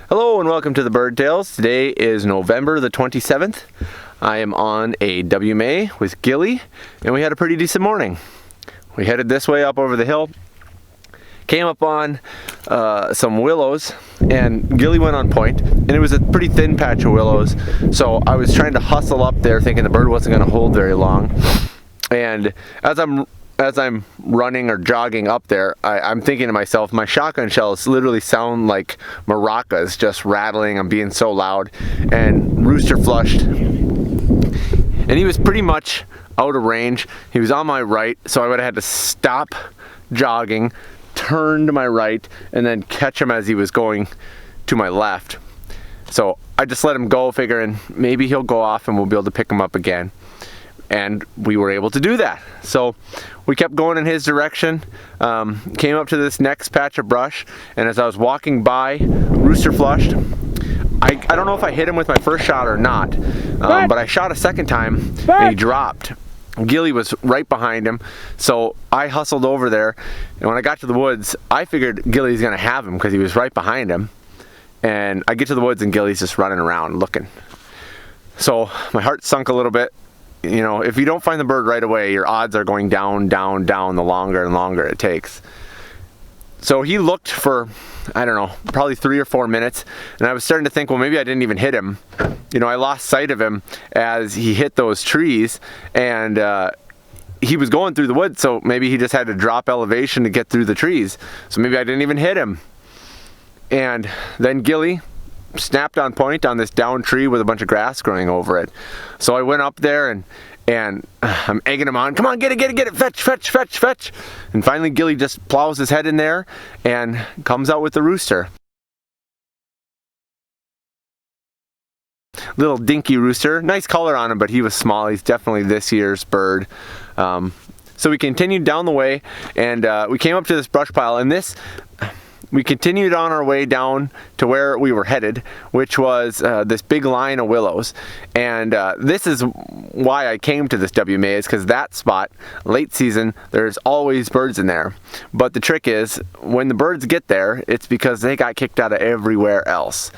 Hello and welcome to the Bird Tales. Today is November the 27th. I am on a WMA with Gilly, and we had a pretty decent morning. We headed this way up over the hill, came up on some willows, and Gilly went on point, and it was a pretty thin patch of willows, so I was trying to hustle up there thinking the bird wasn't going to hold very long. And as I'm running or jogging up there, I'm thinking to myself, my shotgun shells literally sound like maracas just rattling. I'm being so loud. And rooster flushed, and he was pretty much out of range. He was on my right, so I would have had to stop jogging, turn to my right, and then catch him as he was going to my left. So I just let him go, figuring maybe he'll go off and we'll be able to pick him up again. And we were able to do that. So we kept going in his direction, came up to this next patch of brush, and as I was walking by, rooster flushed. I don't know if I hit him with my first shot or not, but I shot a second time and he dropped. Gilly was right behind him, so I hustled over there, and when I got to the woods, I figured Gilly's gonna have him because he was right behind him. And I get to the woods and Gilly's just running around looking. So my heart sunk a little bit. You know, if you don't find the bird right away, your odds are going down, down, down the longer and longer it takes. So he looked for, I don't know, probably 3 or 4 minutes, and I was starting to think, well, maybe I didn't even hit him. You know, I lost sight of him as he hit those trees, and he was going through the woods, so maybe he just had to drop elevation to get through the trees. So maybe I didn't even hit him. And then Gilly snapped on point on this down tree with a bunch of grass growing over it. So I went up there and I'm egging him on. Come on, get it, fetch, fetch, fetch, fetch. And finally Gilly just plows his head in there and comes out with the rooster. Little dinky rooster, nice color on him, but he was small. He's definitely this year's bird. So we continued down the way, and we came up to this brush pile, and we continued on our way down to where we were headed, which was this big line of willows. And this is why I came to this WMA, is because that spot, late season, there's always birds in there. But the trick is, when the birds get there, it's because they got kicked out of everywhere else.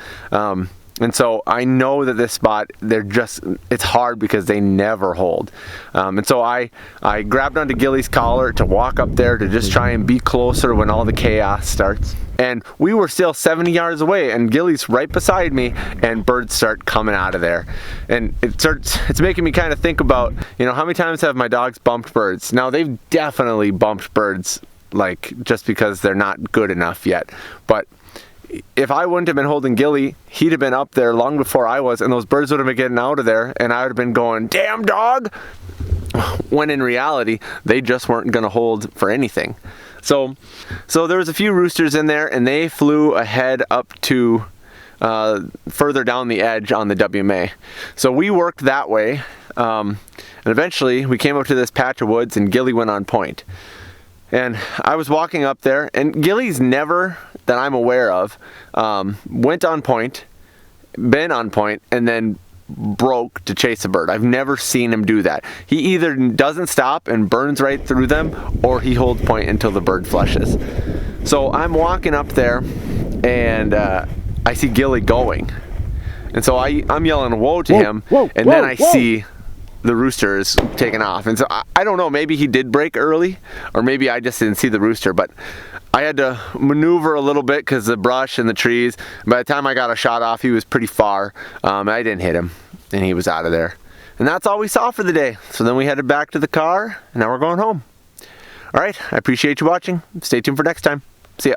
And so I know that this spot, it's hard because they never hold. And so I grabbed onto Gilly's collar to walk up there to just try and be closer when all the chaos starts. And we were still 70 yards away, and Gilly's right beside me, and birds start coming out of there. And it's making me kind of think about, you know, how many times have my dogs bumped birds? Now, they've definitely bumped birds, like, just because they're not good enough yet. But if I wouldn't have been holding Gilly, he'd have been up there long before I was, and those birds would have been getting out of there, and I would have been going, damn dog! When in reality, they just weren't going to hold for anything. So there was a few roosters in there, and they flew ahead up to further down the edge on the WMA. So we worked that way, and eventually we came up to this patch of woods, and Gilly went on point. And I was walking up there, and Gilly's never, that I'm aware of, went on point, been on point, and then broke to chase a bird. I've never seen him do that. He either doesn't stop and burns right through them, or he holds point until the bird flushes. So I'm walking up there, and I see Gilly going. And so I'm yelling whoa to him, and then I see the rooster is taking off. And so I don't know, maybe he did break early, or maybe I just didn't see the rooster, but I had to maneuver a little bit because the brush and the trees. By the time I got a shot off, he was pretty far. I didn't hit him, and he was out of there. And that's all we saw for the day. So then we headed back to the car, and now we're going home. All right, I appreciate you watching. Stay tuned for next time. See ya.